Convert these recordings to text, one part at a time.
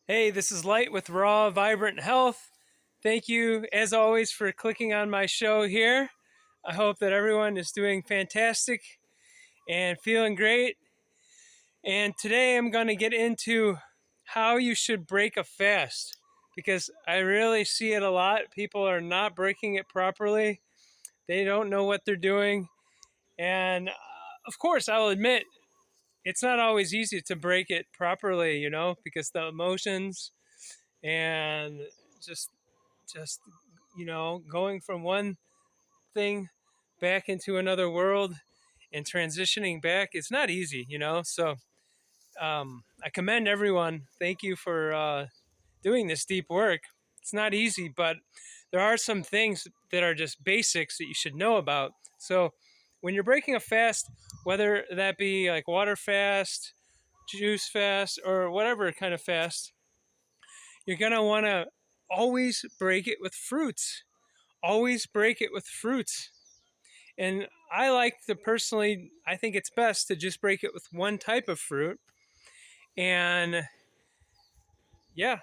Hey, this is Light with Raw Vibrant Health. Thank you, as always, for clicking on my show here. I hope that everyone is doing fantastic and feeling great. And today I'm going to get into how you should break a fast because I really see it a lot. People are not breaking it properly, they don't know what they're doing. And of course, I'll admit it's not always easy to break it properly, because the emotions and just just going from one thing back into another world and transitioning back, it's not easy, so I commend everyone. Thank you for doing this deep work. It's not easy, but there are some things that are just basics that you should know about. So when you're breaking a fast, whether that be like water fast, juice fast, or whatever kind of fast, you're going to want to always break it with fruits. Always break it with fruits. And I like to personally, I think it's best to just break it with one type of fruit. And yeah,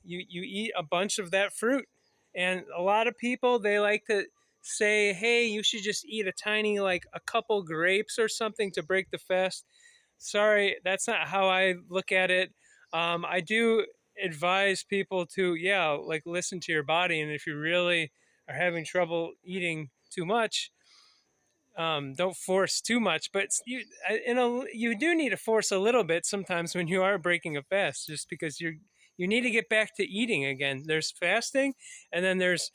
you eat a bunch of that fruit. And a lot of people, they like to say, hey, you should just eat a tiny, like a couple grapes or something to break the fast. Sorry, that's not how I look at it. I do advise people to, like listen to your body. And if you really are having trouble eating too much, don't force too much. But you do need to force a little bit sometimes when you are breaking a fast, just because you need to get back to eating again. There's fasting, and then there's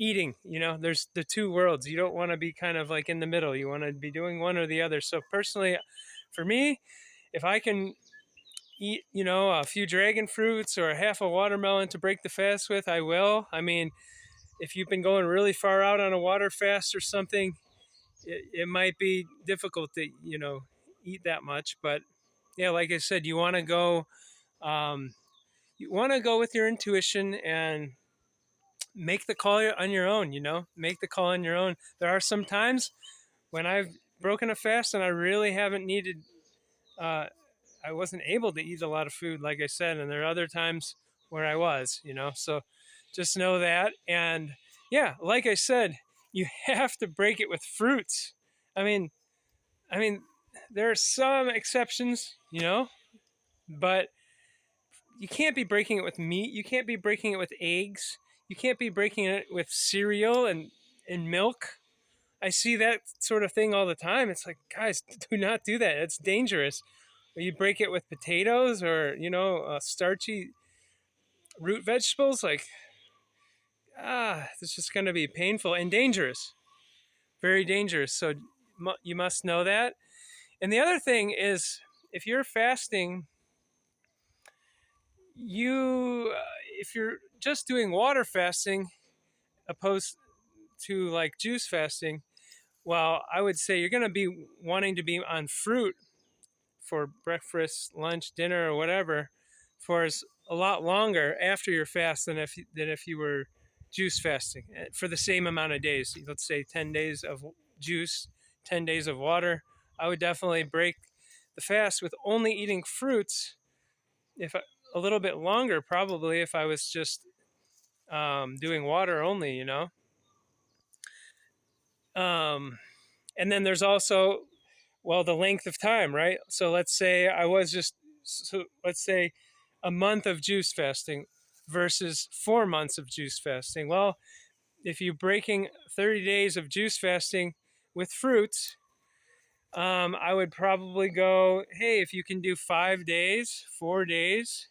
eating. There's the two worlds. You don't want to be kind of like in the middle. You want to be doing one or the other. So personally, for me, if I can eat, a few dragon fruits or half a watermelon to break the fast with, I will. I mean, if you've been going really far out on a water fast or something, it might be difficult to, eat that much. But yeah, like I said, um, you want to go with your intuition and make the call on your own, make the call on your own. There are some times when I've broken a fast and I really haven't needed, uh, I wasn't able to eat a lot of food, like I said, and there are other times where I was, so just know that. And yeah, like I said, you have to break it with fruits. I mean, I mean, there are some exceptions, but you can't be breaking it with meat. You can't be breaking it with eggs. You can't be breaking it with cereal and milk. I see that sort of thing all the time. It's like, guys, do not do that. It's dangerous. Or you break it with potatoes or, starchy root vegetables. Like, it's just going to be painful and dangerous. Very dangerous. So you must know that. And the other thing is, if you're fasting, if you're just doing water fasting opposed to like juice fasting, well, I would say you're going to be wanting to be on fruit for breakfast, lunch, dinner, or whatever for a lot longer after your fast than if you were juice fasting for the same amount of days. Let's say 10 days of juice, 10 days of water. I would definitely break the fast with only eating fruits if a little bit longer, probably, if I was just doing water only, and then there's also, well, the length of time, right? So let's say a month of juice fasting versus 4 months of juice fasting. Well, if you're breaking 30 days of juice fasting with fruits, I would probably go, hey, if you can do 5 days, 4 days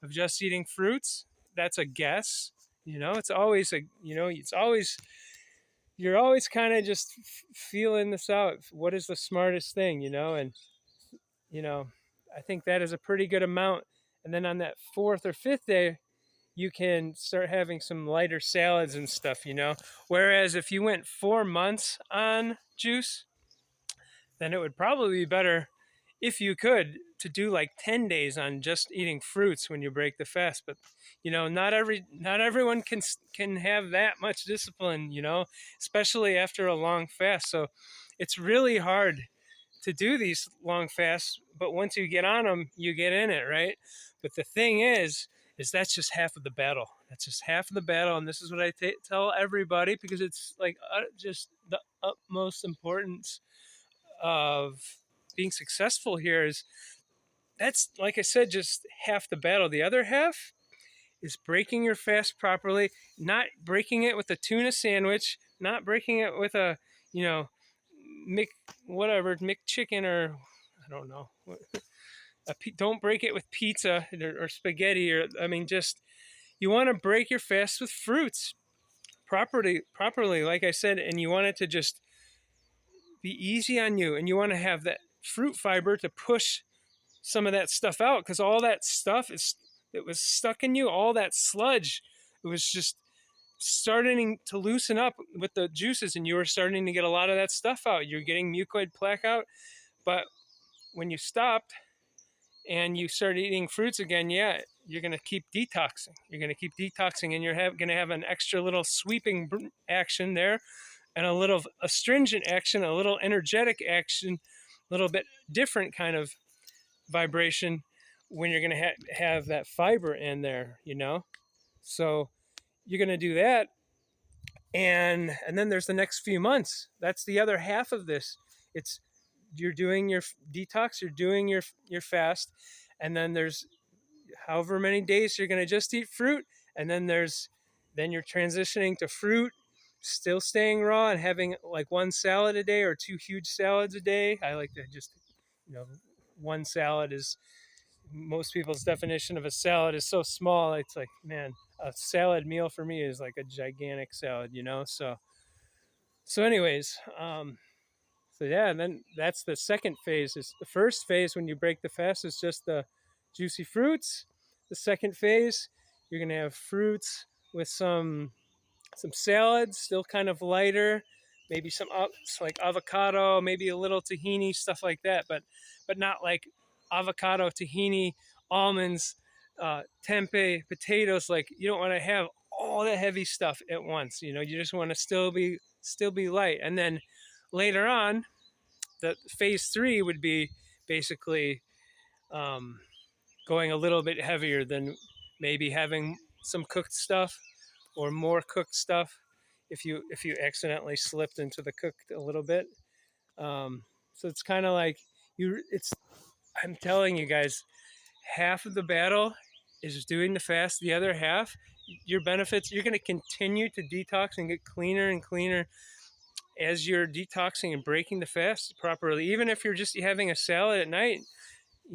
of just eating fruits, that's a guess. It's always you're always kind of just feeling this out. What is the smartest thing, and, you know, I think that is a pretty good amount. And then on that fourth or fifth day, you can start having some lighter salads and stuff, Whereas if you went 4 months on juice, then it would probably be better if you could to do like 10 days on just eating fruits when you break the fast. But not everyone can have that much discipline, especially after a long fast. So it's really hard to do these long fasts, but once you get on them, you get in it, right? But the thing is that's just half of the battle. That's just half of the battle, and this is what I tell everybody, because it's like just the utmost importance of being successful here is that's, like I said, just half the battle. The other half is breaking your fast properly, not breaking it with a tuna sandwich, not breaking it with a, you know, Mc whatever, McChicken, or I don't know. Don't break it with pizza or spaghetti, or I mean, just you want to break your fast with fruits properly, like I said, and you want it to just be easy on you, and you want to have that fruit fiber to push some of that stuff out, because all that stuff it was stuck in you, all that sludge, it was just starting to loosen up with the juices, and you were starting to get a lot of that stuff out. You're getting mucoid plaque out. But when you stopped and you start eating fruits again, yeah, you're going to keep detoxing. You're going to keep detoxing, and you're going to have an extra little sweeping action there, and a little astringent action, a little energetic action, a little bit different kind of vibration when you're going to have that fiber in there, you know? So you're going to do that. And then there's the next few months. That's the other half of this. It's you're doing your detox, you're doing your fast, and then there's however many days you're going to just eat fruit, and then you're transitioning to fruit, still staying raw, and having like one salad a day or two huge salads a day. I like to just, one salad is, most people's definition of a salad is so small. It's like, man, a salad meal for me is like a gigantic salad, so anyways, so yeah, and then that's the second phase. Is the first phase, when you break the fast, is just the juicy fruits. The second phase, you're gonna have fruits with some salads, still kind of lighter, maybe some like avocado, maybe a little tahini, stuff like that, but not like avocado, tahini, almonds, tempeh, potatoes. Like, you don't want to have all the heavy stuff at once. You just want to still be light. And then later on, the phase 3 would be basically going a little bit heavier, than maybe having some cooked stuff or more cooked stuff if you accidentally slipped into the cooked a little bit. So it's kind of like I'm telling you guys, half of the battle is doing the fast. The other half, your benefits, you're going to continue to detox and get cleaner and cleaner as you're detoxing and breaking the fast properly. Even if you're just having a salad at night,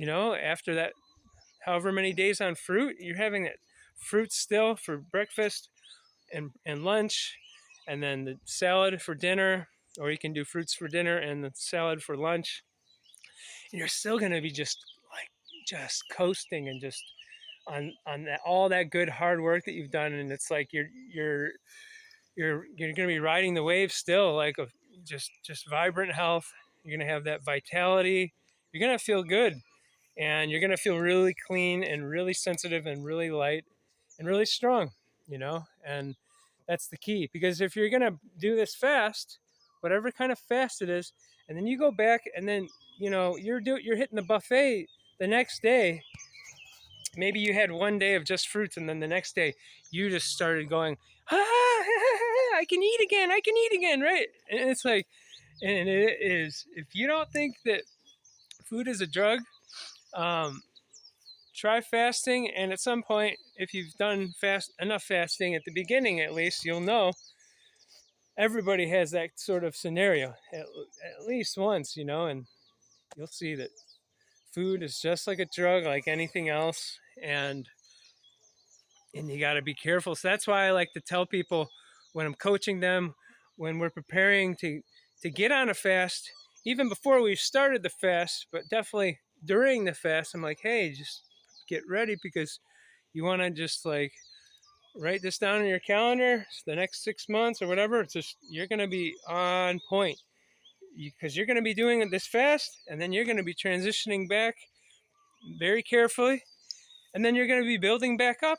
after that, however many days on fruit, you're having that fruit still for breakfast and lunch, and then the salad for dinner, or you can do fruits for dinner and the salad for lunch. And you're still going to be just coasting, and just on that, all that good hard work that you've done. And it's like you're going to be riding the wave still, like of just vibrant health. You're going to have that vitality. You're going to feel good, and you're going to feel really clean and really sensitive and really light and really strong, and that's the key. Because if you're going to do this fast, whatever kind of fast it is, and then you go back, and then you're hitting the buffet the next day. Maybe you had one day of just fruits, and then the next day you just started going, I can eat again, right? And it's like, and it is, if you don't think that food is a drug, try fasting. And at some point, if you've done enough fasting, at the beginning at least, you'll know everybody has that sort of scenario at least once, and you'll see that food is just like a drug, like anything else. And you got to be careful. So that's why I like to tell people, when I'm coaching them, when we're preparing to get on a fast, even before we've started the fast, but definitely during the fast, I'm like, hey, just get ready, because you want to just like write this down in your calendar, the next 6 months or whatever. It's just, you're going to be on point, because you're going to be doing this fast, and then you're going to be transitioning back very carefully, and then you're going to be building back up,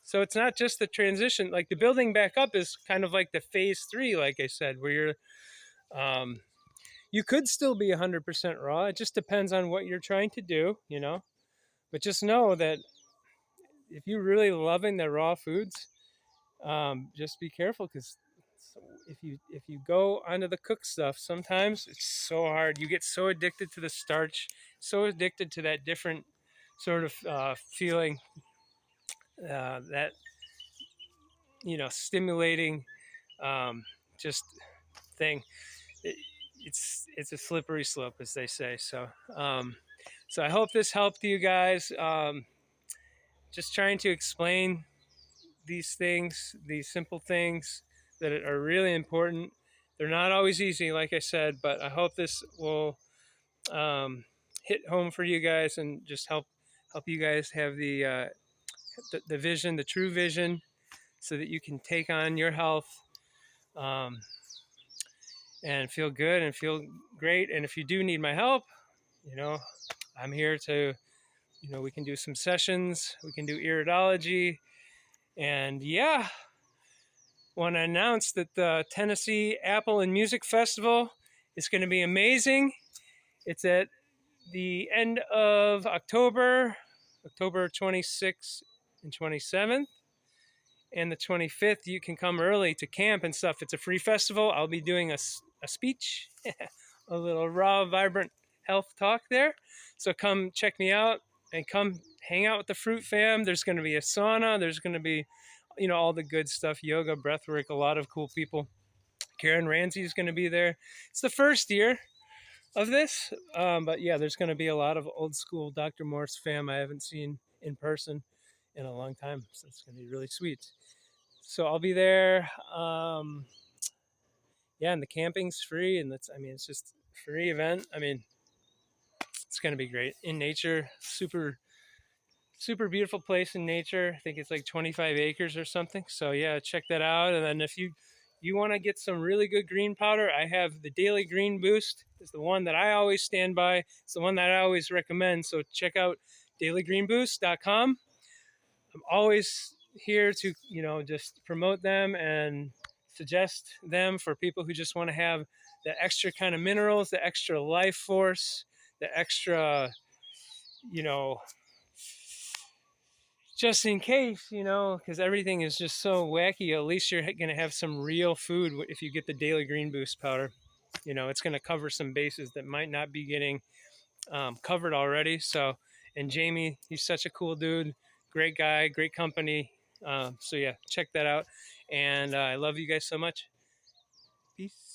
So it's not just the transition. Like, the building back up is kind of like the phase 3, like I said, where You could still be 100% raw. It just depends on what you're trying to do, But just know that if you're really loving the raw foods, just be careful because if you go onto the cooked stuff, sometimes it's so hard. You get so addicted to the starch, so addicted to that different sort of feeling, that stimulating, just thing. It, it's a slippery slope, as they say. So I hope this helped you guys. Just trying to explain these things, these simple things that are really important. They're not always easy, like I said, but I hope this will hit home for you guys and just help you guys have the vision, the true vision, so that you can take on your health, um, and feel good and feel great. And if you do need my help, you know, I'm here to, we can do some sessions, we can do iridology, and yeah, want to announce that the Tennessee Apple and Music Festival is going to be amazing. It's at the end of October, October 26th and 27th. And the 25th, you can come early to camp and stuff. It's a free festival. I'll be doing a speech, a little raw, vibrant health talk there. So come check me out and come hang out with the Fruit Fam. There's going to be a sauna. There's going to be, all the good stuff, yoga, breathwork, a lot of cool people. Karen Ramsey is going to be there. It's the first year of this, but yeah, there's going to be a lot of old school Dr. Morse fam I haven't seen in person in a long time. So it's going to be really sweet. So I'll be there. Yeah, and the camping's free, and it's just a free event. It's going to be great in nature. Super, super beautiful place in nature. I think it's like 25 acres or something. So yeah, check that out. And then if you want to get some really good green powder, I have the Daily Green Boost. It's the one that I always stand by. It's the one that I always recommend. So check out dailygreenboost.com. I'm always here to, just promote them and suggest them for people who just want to have the extra kind of minerals, the extra life force, the extra, you know, just in case, because everything is just so wacky. At least you're going to have some real food if you get the Daily Green Boost powder. It's going to cover some bases that might not be getting covered already. So, and Jamie, he's such a cool dude, great guy, great company. So yeah, check that out. And I love you guys so much. Peace.